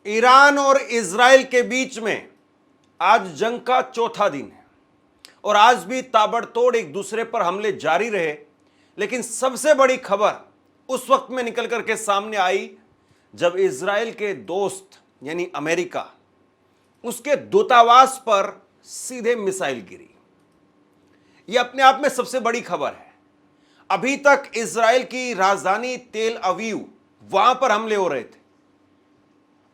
Iran और Israel के बीच में आज जंग का चौथा दिन है और आज भी ताबड़तोड़ एक दूसरे पर हमले जारी रहे। लेकिन सबसे बड़ी खबर उस वक्त में निकल करके सामने आई जब इजराइल के दोस्त यानी अमेरिका, उसके दूतावास पर सीधे मिसाइल गिरी। यह अपने आप में सबसे बड़ी खबर है। अभी तक इजराइल की राजधानी तेल अवीव, वहां पर हमले हो रहे थे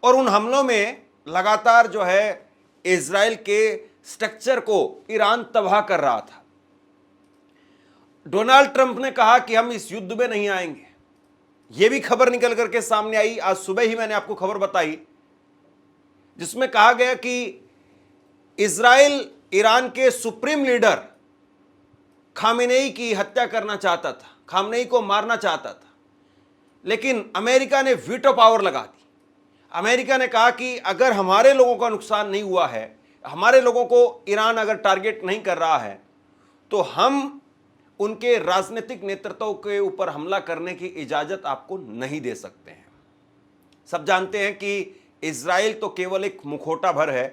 और उन हमलों में लगातार जो है इजराइल के स्ट्रक्चर को ईरान तबाह कर रहा था। डोनाल्ड ट्रंप ने कहा कि हम इस युद्ध में नहीं आएंगे। यह भी खबर निकल करके सामने आई, आज सुबह ही मैंने आपको खबर बताई, जिसमें कहा गया कि इजराइल ईरान के सुप्रीम लीडर खामेनेई की हत्या करना चाहता था, खामेनेई को मारना चाहता था, लेकिन अमेरिका ने वीटो पावर लगा दी। अमेरिका ने कहा कि अगर हमारे लोगों का नुकसान नहीं हुआ है, हमारे लोगों को ईरान अगर टारगेट नहीं कर रहा है, तो हम उनके राजनीतिक नेतृत्व के ऊपर हमला करने की इजाजत आपको नहीं दे सकते हैं। सब जानते हैं कि इजराइल तो केवल एक मुखौटा भर है,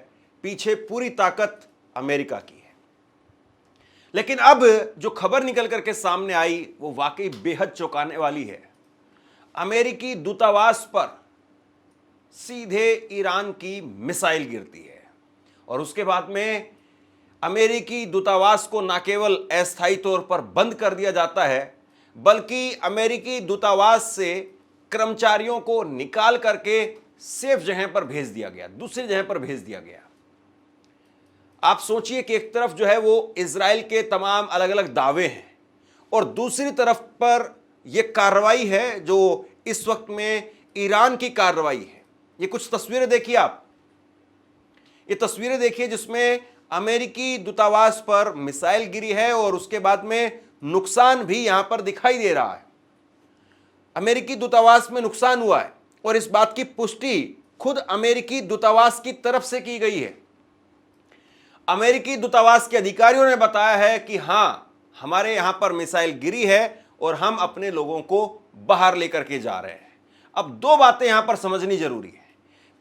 पीछे पूरी ताकत अमेरिका की है। लेकिन अब जो खबर निकल करके सामने आई वो वाकई बेहद चौंकाने वाली है। अमेरिकी दूतावास पर सीधे ईरान की मिसाइल गिरती है और उसके बाद में अमेरिकी दूतावास को न केवल अस्थायी तौर पर बंद कर दिया जाता है, बल्कि अमेरिकी दूतावास से कर्मचारियों को निकाल करके सेफ जगह पर भेज दिया गया, दूसरी जगह पर भेज दिया गया। आप सोचिए कि एक तरफ जो है वो इजराइल के तमाम अलग अलग दावे हैं और दूसरी तरफ पर यह कार्रवाई है जो इस वक्त में ईरान की कार्रवाई है। ये कुछ तस्वीरें देखिए आप, ये तस्वीरें देखिए जिसमें अमेरिकी दूतावास पर मिसाइल गिरी है और उसके बाद में नुकसान भी यहां पर दिखाई दे रहा है। अमेरिकी दूतावास में नुकसान हुआ है और इस बात की पुष्टि खुद अमेरिकी दूतावास की तरफ से की गई है। अमेरिकी दूतावास के अधिकारियों ने बताया है कि हां, हमारे यहां पर मिसाइल गिरी है और हम अपने लोगों को बाहर लेकर के जा रहे हैं। अब दो बातें यहां पर समझनी जरूरी है।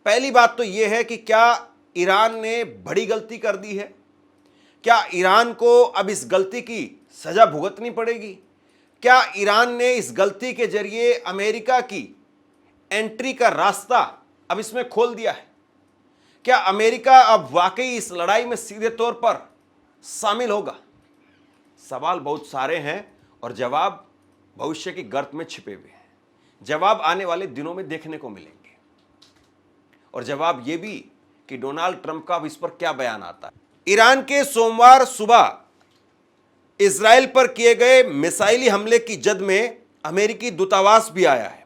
पहली बात तो यह है कि क्या ईरान ने बड़ी गलती कर दी है? क्या ईरान को अब इस गलती की सजा भुगतनी पड़ेगी? क्या ईरान ने इस गलती के जरिए अमेरिका की एंट्री का रास्ता अब इसमें खोल दिया है? क्या अमेरिका अब वाकई इस लड़ाई में सीधे तौर पर शामिल होगा? सवाल बहुत सारे हैं और जवाब भविष्य की गर्त में छिपे हुए हैं। जवाब आने वाले दिनों में देखने को मिलेंगे और जवाब यह भी कि डोनाल्ड ट्रंप का अब इस पर क्या बयान आता है। ईरान के सोमवार सुबह इजराइल पर किए गए मिसाइली हमले की जद में अमेरिकी दूतावास भी आया है।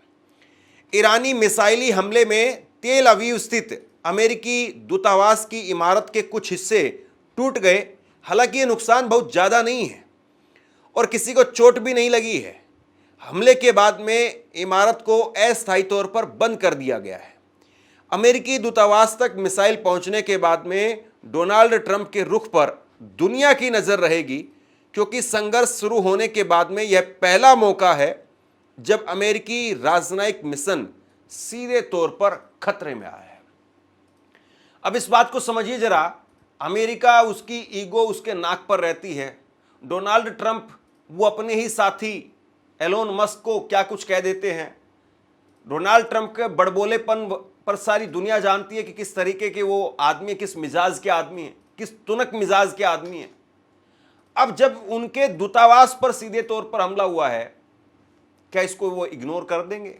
ईरानी मिसाइली हमले में तेल अवीव स्थित अमेरिकी दूतावास की इमारत के कुछ हिस्से टूट गए। हालांकि ये नुकसान बहुत ज़्यादा नहीं है और किसी को चोट भी नहीं लगी है। हमले के बाद में इमारत को अस्थायी तौर पर बंद कर दिया गया है। अमेरिकी दूतावास तक मिसाइल पहुंचने के बाद में डोनाल्ड ट्रंप के रुख पर दुनिया की नज़र रहेगी, क्योंकि संघर्ष शुरू होने के बाद में यह पहला मौका है जब अमेरिकी राजनयिक मिशन सीधे तौर पर खतरे में आया है। अब इस बात को समझिए जरा, अमेरिका उसकी ईगो उसके नाक पर रहती है। डोनाल्ड ट्रंप वो अपने ही साथी एलोन मस्क को क्या कुछ कह देते हैं। डोनाल्ड ट्रंप के बड़बोलेपन पर सारी दुनिया जानती है कि किस तरीके के वो आदमी, किस मिजाज के आदमी है, किस तुनक मिजाज के आदमी है। अब जब उनके दूतावास पर सीधे तौर पर हमला हुआ है, क्या इसको वो इग्नोर कर देंगे?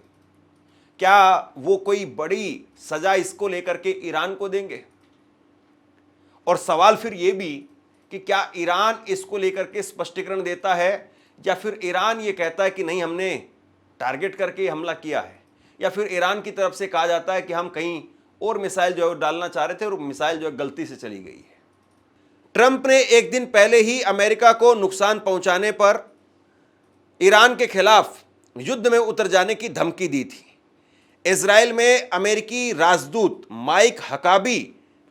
क्या वो कोई बड़ी सजा इसको लेकर के ईरान को देंगे? और सवाल फिर ये भी कि क्या ईरान इसको लेकर के स्पष्टीकरण देता है या फिर ईरान ये कहता है कि नहीं, हमने टारगेट करके हमला किया है, या फिर ईरान की तरफ से कहा जाता है कि हम कहीं और मिसाइल जो है डालना चाह रहे थे और मिसाइल जो है गलती से चली गई है। ट्रंप ने एक दिन पहले ही अमेरिका को नुकसान पहुंचाने पर ईरान के खिलाफ युद्ध में उतर जाने की धमकी दी थी। इजराइल में अमेरिकी राजदूत माइक हकाबी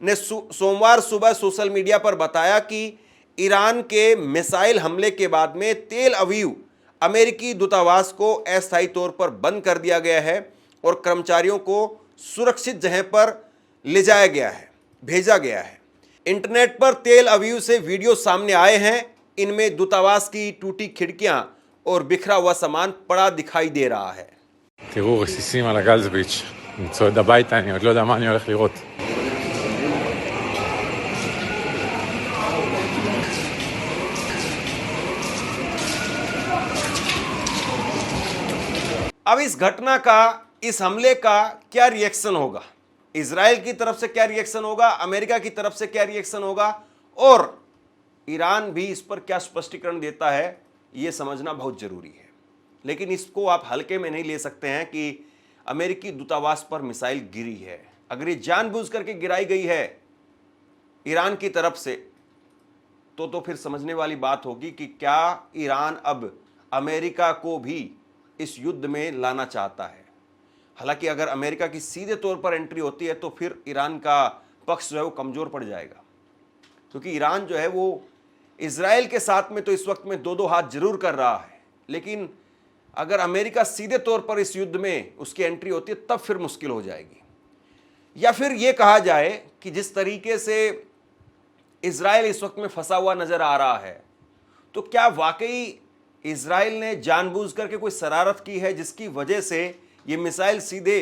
ने सोमवार सुबह सोशल मीडिया पर बताया कि ईरान के मिसाइल हमले के बाद में तेल अवीव अमेरिकी दूतावास को अस्थायी तौर पर बंद कर दिया गया है और कर्मचारियों को सुरक्षित जगह पर ले जाया गया है, भेजा गया है। इंटरनेट पर तेल अवीव से वीडियो सामने आए हैं। इनमें दूतावास की टूटी खिड़कियां और बिखरा हुआ सामान पड़ा दिखाई दे रहा है। תראו, רסיסים על הגלזביץ'. אני צועד הביתה, אני עוד לא יודע מה אני הולך לראות. अब इस घटना का, इस हमले का क्या रिएक्शन होगा? इजराइल की तरफ से क्या रिएक्शन होगा, अमेरिका की तरफ से क्या रिएक्शन होगा, और ईरान भी इस पर क्या स्पष्टीकरण देता है, यह समझना बहुत जरूरी है। लेकिन इसको आप हल्के में नहीं ले सकते हैं कि अमेरिकी दूतावास पर मिसाइल गिरी है। अगर ये जानबूझ करके गिराई गई है ईरान की तरफ से, तो फिर समझने वाली बात होगी कि क्या ईरान अब अमेरिका को भी इस युद्ध में लाना चाहता है। हालांकि अगर अमेरिका की सीधे तौर पर एंट्री होती है तो फिर ईरान का पक्ष जो है वो कमजोर पड़ जाएगा, क्योंकि ईरान जो है वो इजराइल के साथ में तो इस वक्त में दो दो हाथ जरूर कर रहा है, लेकिन अगर अमेरिका सीधे तौर पर इस युद्ध में उसकी एंट्री होती है तब फिर मुश्किल हो जाएगी। या फिर यह कहा जाए कि जिस तरीके से इजराइल इस वक्त में फंसा हुआ नजर आ रहा है, तो क्या वाकई इजराइल ने जानबूझ करके कोई शरारत की है जिसकी वजह से यह मिसाइल सीधे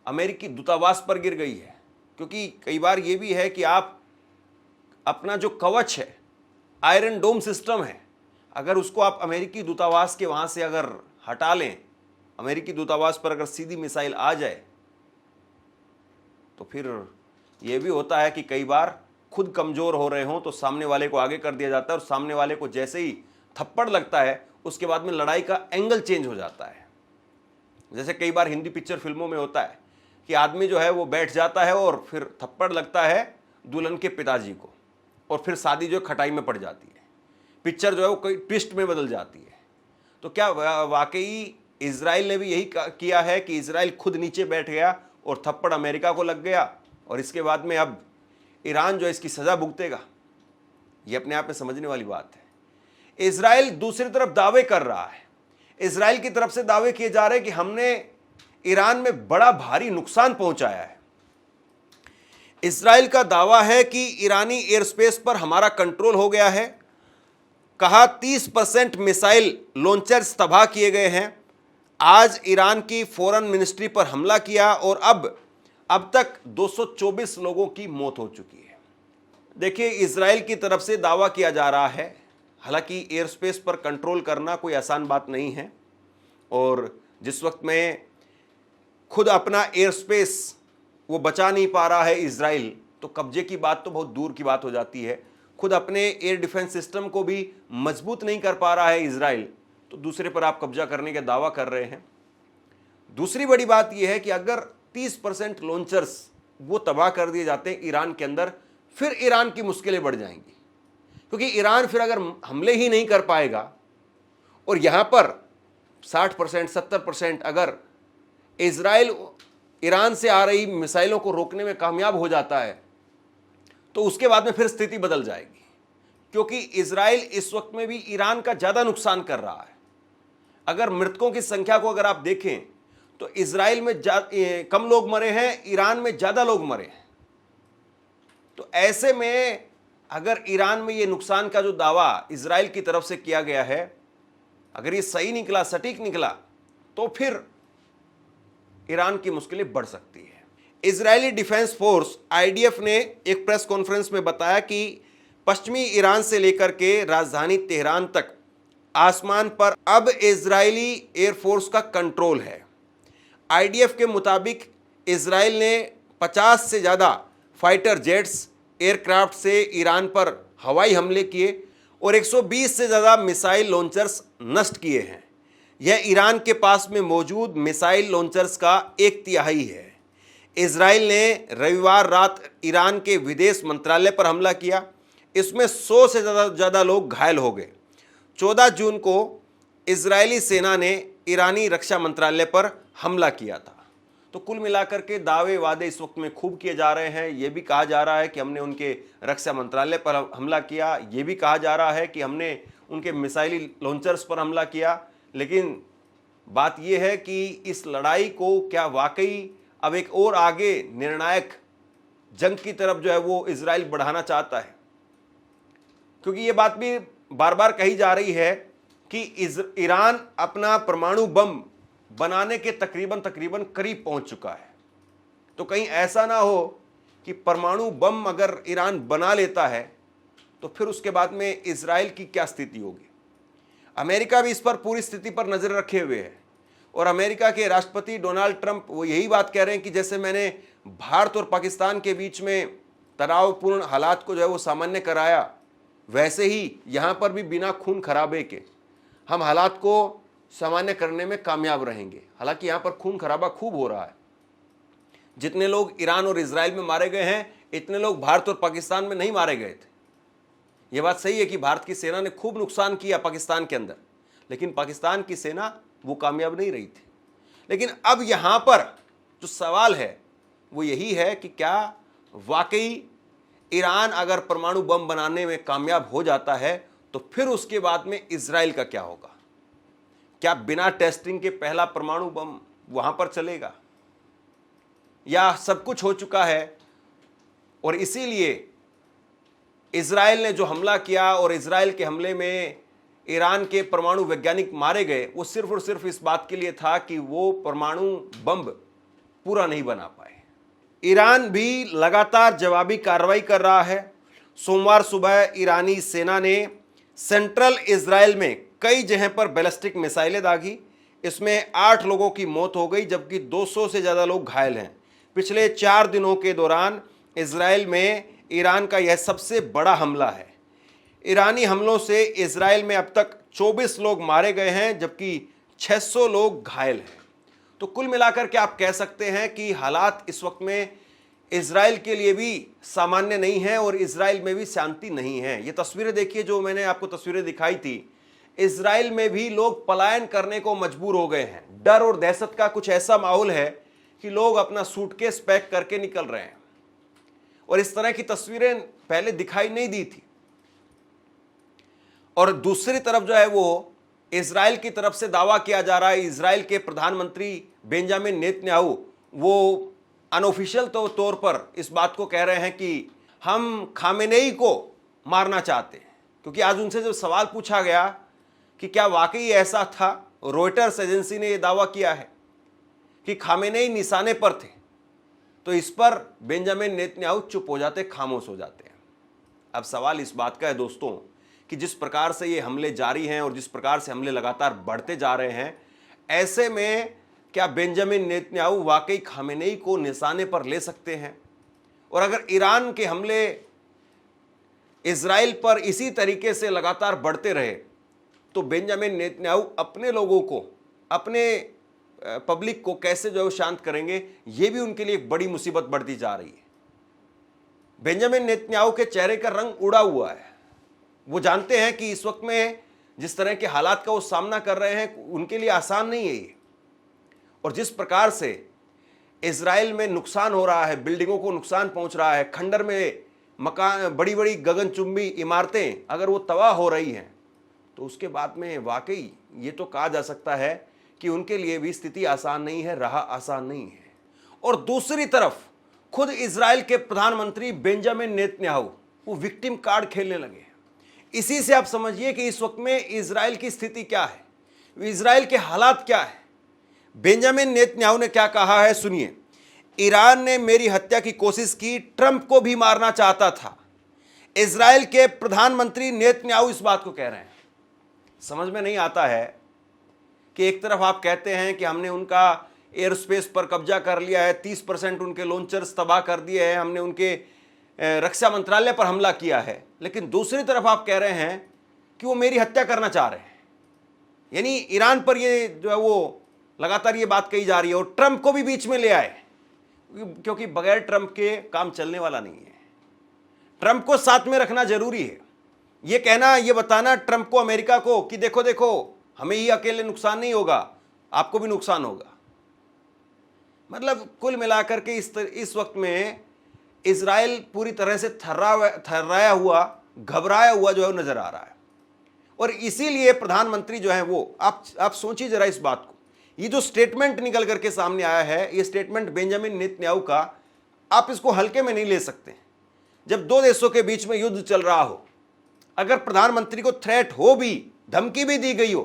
अमेरिकी दूतावास पर गिर गई है? क्योंकि कई बार यह भी है कि आप अपना जो कवच है, आयरन डोम सिस्टम है, अगर उसको आप अमेरिकी दूतावास के वहां से अगर हटा लें, अमेरिकी दूतावास पर अगर सीधी मिसाइल आ जाए, तो फिर यह भी होता है कि कई बार खुद कमजोर हो रहे हों तो सामने वाले को आगे कर दिया जाता है, और सामने वाले को जैसे ही थप्पड़ लगता है उसके बाद में लड़ाई का एंगल चेंज हो जाता है। जैसे कई बार हिंदी पिक्चर फिल्मों में होता है कि आदमी जो है वो बैठ जाता है और फिर थप्पड़ लगता है दुल्हन के पिताजी को, और फिर शादी जो खटाई में पड़ जाती है, पिक्चर जो है वो कोई ट्विस्ट में बदल जाती है। तो क्या वाकई इजराइल ने भी यही किया है कि इजराइल खुद नीचे बैठ गया और थप्पड़ अमेरिका को लग गया, और इसके बाद में अब ईरान जो है इसकी सजा भुगतेगा? ये अपने आप में समझने वाली बात है। इजराइल दूसरी तरफ दावे कर रहा है, इजराइल की तरफ से दावे किए जा रहे हैं कि हमने ईरान में बड़ा भारी नुकसान पहुंचाया है। इजराइल का दावा है कि ईरानी एयर स्पेस पर हमारा कंट्रोल हो गया है। कहा 30% मिसाइल लॉन्चर्स तबाह किए गए हैं। आज ईरान की फॉरेन मिनिस्ट्री पर हमला किया और अब तक 224 लोगों की मौत हो चुकी है। देखिए, इजराइल की तरफ से दावा किया जा रहा है, हालांकि एयर स्पेस पर कंट्रोल करना कोई आसान बात नहीं है, और जिस वक्त में खुद अपना एयर स्पेस वो बचा नहीं पा रहा है इजराइल, तो कब्जे की बात तो बहुत दूर की बात हो जाती है। खुद अपने एयर डिफेंस सिस्टम को भी मजबूत नहीं कर पा रहा है इजराइल, तो दूसरे पर आप कब्जा करने का दावा कर रहे हैं। दूसरी बड़ी बात यह है कि अगर 30% लॉन्चर्स वो तबाह कर दिए जाते हैं ईरान के अंदर, फिर ईरान की मुश्किलें बढ़ जाएंगी, क्योंकि ईरान फिर अगर हमले ही नहीं कर पाएगा और यहां पर 60% 70% अगर इजराइल ईरान से आ रही मिसाइलों को रोकने में कामयाब हो जाता है, तो उसके बाद में फिर स्थिति बदल जाएगी, क्योंकि इजराइल इस वक्त में भी ईरान का ज्यादा नुकसान कर रहा है। अगर मृतकों की संख्या को अगर आप देखें तो इजराइल में कम लोग मरे हैं, ईरान में ज्यादा लोग मरे हैं। तो ऐसे में अगर ईरान में ये नुकसान का जो दावा इजराइल की तरफ से किया गया है, अगर ये सही निकला, सटीक निकला, तो फिर ईरान की मुश्किलें बढ़ सकती है। इजरायली डिफेंस फोर्स आईडीएफ ने एक प्रेस कॉन्फ्रेंस में बताया कि पश्चिमी ईरान से लेकर के राजधानी तेहरान तक आसमान पर अब इजरायली एयरफोर्स का कंट्रोल है। आईडीएफ के मुताबिक इजराइल ने 50 से ज़्यादा फाइटर जेट्स, एयरक्राफ्ट से ईरान पर हवाई हमले किए और 120 से ज़्यादा मिसाइल लॉन्चर्स नष्ट किए हैं। यह ईरान के पास में मौजूद मिसाइल लॉन्चर्स का 1/3 है। इजराइल ने रविवार रात ईरान के विदेश मंत्रालय पर हमला किया। इसमें 100 से ज़्यादा लोग घायल हो गए। 14 जून को इजरायली सेना ने ईरानी रक्षा मंत्रालय पर हमला किया था। तो कुल मिलाकर के दावे वादे इस वक्त में खूब किए जा रहे हैं। यह भी कहा जा रहा है कि हमने उनके रक्षा मंत्रालय पर हमला किया, यह भी कहा जा रहा है कि हमने उनके मिसाइली लॉन्चर्स पर हमला किया। लेकिन बात यह है कि इस लड़ाई को क्या वाकई अब एक और आगे निर्णायक जंग की तरफ जो है वो इजराइल बढ़ाना चाहता है, क्योंकि ये बात भी बार बार कही जा रही है कि ईरान अपना परमाणु बम बनाने के तकरीबन करीब पहुंच चुका है। तो कहीं ऐसा ना हो कि परमाणु बम अगर ईरान बना लेता है तो फिर उसके बाद में इजराइल की क्या स्थिति होगी। अमेरिका भी इस पर पूरी स्थिति पर नजर रखे हुए है और अमेरिका के राष्ट्रपति डोनाल्ड ट्रंप वो यही बात कह रहे हैं कि जैसे मैंने भारत और पाकिस्तान के बीच में तनावपूर्ण हालात को जो है वो सामान्य कराया, वैसे ही यहां पर भी बिना खून खराबे के हम हालात को सामान्य करने में कामयाब रहेंगे। हालांकि यहां पर खून खराबा खूब हो रहा है। जितने लोग ईरान और इजराइल में मारे गए हैं इतने लोग भारत और पाकिस्तान में नहीं मारे गए थे। यह बात सही है कि भारत की सेना ने खूब नुकसान किया पाकिस्तान के अंदर, लेकिन पाकिस्तान की सेना वो कामयाब नहीं रही थी। लेकिन अब यहां पर जो सवाल है वो यही है कि क्या वाकई ईरान अगर परमाणु बम बनाने में कामयाब हो जाता है तो फिर उसके बाद में इजराइल का क्या होगा? क्या बिना टेस्टिंग के पहला परमाणु बम वहां पर चलेगा, या सब कुछ हो चुका है और इसीलिए इजराइल ने जो हमला किया और इजराइल के हमले में ईरान के परमाणु वैज्ञानिक मारे गए, वो सिर्फ और सिर्फ इस बात के लिए था कि वो परमाणु बम पूरा नहीं बना पाए। ईरान भी लगातार जवाबी कार्रवाई कर रहा है। सोमवार सुबह ईरानी सेना ने सेंट्रल इजराइल में कई जगह पर बैलिस्टिक मिसाइलें दागी। इसमें 8 लोगों की मौत हो गई जबकि 200 से ज़्यादा लोग घायल हैं। पिछले 4 दिनों के दौरान इजराइल में ईरान का यह सबसे बड़ा हमला है। ईरानी हमलों से इजराइल में अब तक 24 लोग मारे गए हैं जबकि 600 लोग घायल हैं। तो कुल मिलाकर के आप कह सकते हैं कि हालात इस वक्त में इजराइल के लिए भी सामान्य नहीं है और इजराइल में भी शांति नहीं है। ये तस्वीरें देखिए, जो मैंने आपको तस्वीरें दिखाई थी, इजराइल में भी लोग पलायन करने को मजबूर हो गए हैं। डर और दहशत का कुछ ऐसा माहौल है कि लोग अपना सूटकेस पैक करके निकल रहे हैं और इस तरह की तस्वीरें पहले दिखाई नहीं दी थी। और दूसरी तरफ जो है वो इजराइल की तरफ से दावा किया जा रहा है, इजराइल के प्रधानमंत्री बेंजामिन नेतन्याहू वो अनऑफिशियल तौर पर इस बात को कह रहे हैं कि हम खामेनेई को मारना चाहते हैं। क्योंकि आज उनसे जब सवाल पूछा गया कि क्या वाकई ऐसा था, रॉयटर्स एजेंसी ने यह दावा किया है कि खामेनेई निशाने पर थे, तो इस पर बेंजामिन नेतन्याहू चुप हो जाते, खामोश हो जाते हैं। अब सवाल इस बात का है दोस्तों कि जिस प्रकार से ये हमले जारी हैं और जिस प्रकार से हमले लगातार बढ़ते जा रहे हैं, ऐसे में क्या बेंजामिन नेतन्याहू वाकई खामेनेई को निशाने पर ले सकते हैं? और अगर ईरान के हमले इजराइल पर इसी तरीके से लगातार बढ़ते रहे तो बेंजामिन नेतन्याहू अपने लोगों को, अपने पब्लिक को कैसे जो है शांत करेंगे? ये भी उनके लिए एक बड़ी मुसीबत बढ़ती जा रही है। बेंजामिन नेतन्याहू के चेहरे का रंग उड़ा हुआ है। वो जानते हैं कि इस वक्त में जिस तरह के हालात का वो सामना कर रहे हैं उनके लिए आसान नहीं है ये। और जिस प्रकार से इजराइल में नुकसान हो रहा है, बिल्डिंगों को नुकसान पहुंच रहा है, खंडर में मकान, बड़ी बड़ी गगनचुंबी इमारतें अगर वो तबाह हो रही हैं तो उसके बाद में वाकई ये तो कहा जा सकता है कि उनके लिए भी स्थिति आसान नहीं है, राह आसान नहीं है। और दूसरी तरफ खुद इजराइल के प्रधानमंत्री बेंजामिन नेतन्याहू वो विक्टिम कार्ड खेलने लगे। इसी से आप समझिए कि इस वक्त में इजराइल की स्थिति क्या है, इजराइल के हालात क्या है। बेंजामिन नेतन्याहू ने क्या कहा है, सुनिए। ईरान ने मेरी हत्या की कोशिश की, ट्रंप को भी मारना चाहता था। इजराइल के प्रधानमंत्री नेतन्याहू इस बात को कह रहे हैं। समझ में नहीं आता है कि एक तरफ आप कहते हैं कि हमने उनका एयर स्पेस पर कब्जा कर लिया है, 30% उनके लॉन्चर्स तबाह कर दिए हैं, हमने उनके रक्षा मंत्रालय पर हमला किया है, लेकिन दूसरी तरफ आप कह रहे हैं कि वो मेरी हत्या करना चाह रहे हैं। यानी ईरान पर ये जो है वो लगातार ये बात कही जा रही है और ट्रंप को भी बीच में ले आए, क्योंकि बगैर ट्रंप के काम चलने वाला नहीं है। ट्रंप को साथ में रखना जरूरी है। ये कहना, ये बताना ट्रंप को, अमेरिका को कि देखो देखो हमें ही अकेले नुकसान नहीं होगा, आपको भी नुकसान होगा। मतलब कुल मिलाकर के इस वक्त में इजराइल पूरी तरह से थर्राया हुआ, घबराया हुआ जो है नजर आ रहा है। और इसीलिए प्रधानमंत्री जो है वो, आप सोचिए जरा इस बात को ये जो स्टेटमेंट निकल करके सामने आया है, ये स्टेटमेंट बेंजामिन नेतन्याहू का, आप इसको हल्के में नहीं ले सकते। जब दो देशों के बीच में युद्ध चल रहा हो, अगर प्रधानमंत्री को थ्रेट हो भी, धमकी भी दी गई हो,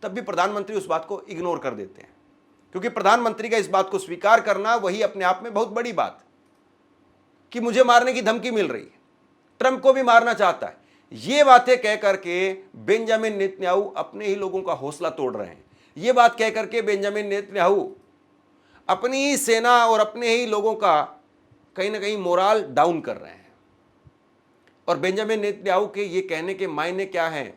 तब भी प्रधानमंत्री उस बात को इग्नोर कर देते हैं, क्योंकि प्रधानमंत्री का इस बात को स्वीकार करना वही अपने आप में बहुत बड़ी बात कि मुझे मारने की धमकी मिल रही है, ट्रंप को भी मारना चाहता है। ये बातें कह करके बेंजामिन नेतन्याहू अपने ही लोगों का हौसला तोड़ रहे हैं। ये बात कह करके बेंजामिन नेतन्याहू अपनी ही सेना और अपने ही लोगों का कहीं ना कहीं मोराल डाउन कर रहे हैं। और बेंजामिन नेतन्याहू के ये कहने के मायने क्या हैं?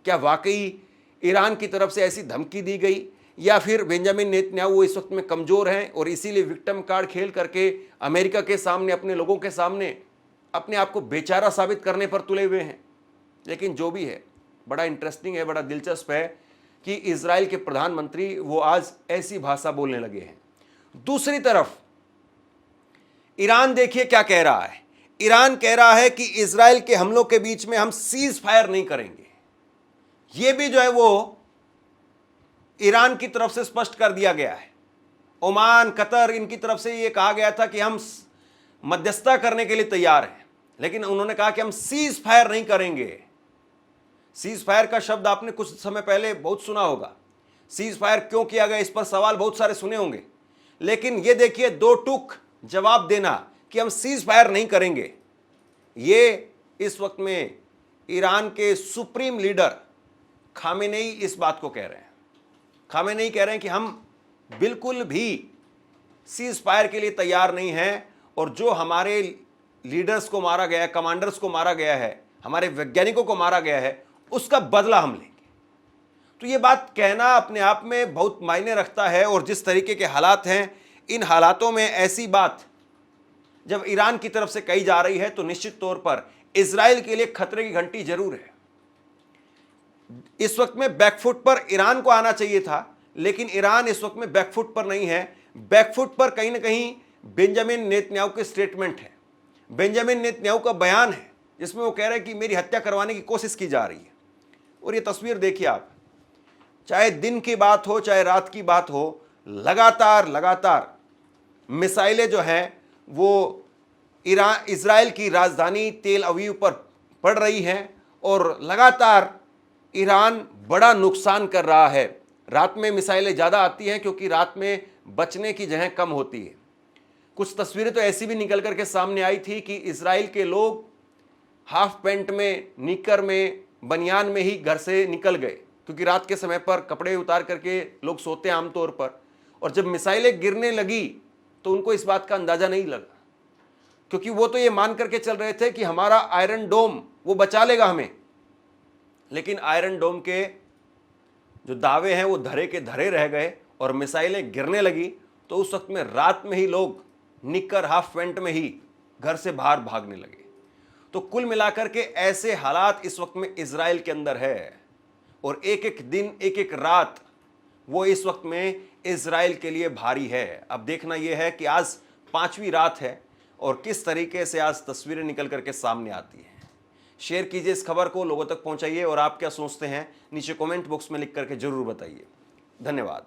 क्या वाकई ईरान की तरफ से ऐसी धमकी दी गई, या फिर बेंजामिन नेतन्याहू इस वक्त में कमज़ोर हैं और इसीलिए विक्टिम कार्ड खेल करके अमेरिका के सामने, अपने लोगों के सामने अपने आप को बेचारा साबित करने पर तुले हुए हैं? लेकिन जो भी है, बड़ा इंटरेस्टिंग है, बड़ा दिलचस्प है कि इजराइल के प्रधानमंत्री वो आज ऐसी भाषा बोलने लगे हैं। दूसरी तरफ ईरान देखिए क्या कह रहा है। ईरान कह रहा है कि इजराइल के हमलों के बीच में हम सीज फायर नहीं करेंगे। यह भी जो है वो ईरान की तरफ से स्पष्ट कर दिया गया है। ओमान, कतर, इनकी तरफ से यह कहा गया था कि हम मध्यस्थता करने के लिए तैयार हैं, लेकिन उन्होंने कहा कि हम सीज फायर नहीं करेंगे। सीज फायर का शब्द आपने कुछ समय पहले बहुत सुना होगा। सीज फायर क्यों किया गया, इस पर सवाल बहुत सारे सुने होंगे, लेकिन ये देखिए दो टूक जवाब देना कि हम सीज फायर नहीं करेंगे। ये इस वक्त में ईरान के सुप्रीम लीडर खामेनेई इस बात को कह रहे हैं। खामेनेई कह रहे हैं कि हम बिल्कुल भी सीज फायर के लिए तैयार नहीं हैं, और जो हमारे लीडर्स को मारा गया है, कमांडर्स को मारा गया है, हमारे वैज्ञानिकों को मारा गया है, उसका बदला हम लेंगे। तो ये बात कहना अपने आप में बहुत मायने रखता है। और जिस तरीके के हालात हैं, इन हालातों में ऐसी बात जब ईरान की तरफ से कही जा रही है, तो निश्चित तौर पर इजराइल के लिए खतरे की घंटी जरूर है। इस वक्त में बैकफुट पर ईरान को आना चाहिए था, लेकिन ईरान इस वक्त में बैकफुट पर नहीं है। बैकफुट पर कहीं ना कहीं बेंजामिन नेतन्याहू के स्टेटमेंट है, बेंजामिन नेतन्याहू का बयान है, जिसमें वो कह रहे हैं कि मेरी हत्या करवाने की कोशिश की जा रही है। और ये तस्वीर देखिए आप, चाहे दिन की बात हो चाहे रात की बात हो, लगातार मिसाइलें जो हैं वो इजराइल की राजधानी तेल अवीव पर पड़ रही हैं, और लगातार ईरान बड़ा नुकसान कर रहा है। रात में मिसाइलें ज़्यादा आती हैं क्योंकि रात में बचने की जगह कम होती है। कुछ तस्वीरें तो ऐसी भी निकल करके सामने आई थी कि इजराइल के लोग हाफ पैंट में, निकर में, बनियान में ही घर से निकल गए, क्योंकि रात के समय पर कपड़े उतार करके लोग सोते हैं आमतौर पर। और जब मिसाइलें गिरने लगी तो उनको इस बात का अंदाजा नहीं लगा, क्योंकि वो तो ये मान करके चल रहे थे कि हमारा आयरन डोम वो बचा लेगा हमें। लेकिन आयरन डोम के जो दावे हैं वो धरे के धरे रह गए, और मिसाइलें गिरने लगी तो उस वक्त में रात में ही लोग निकर, हाफ पैंट में ही घर से बाहर भागने लगे। तो कुल मिलाकर के ऐसे हालात इस वक्त में इजराइल के अंदर है, और एक एक दिन, एक एक रात वो इस वक्त में इजराइल के लिए भारी है। अब देखना यह है कि आज 5वीं रात है और किस तरीके से आज तस्वीरें निकल करके सामने आती हैं। शेयर कीजिए इस खबर को, लोगों तक पहुंचाइए, और आप क्या सोचते हैं नीचे कमेंट बॉक्स में लिख करके जरूर बताइए। धन्यवाद।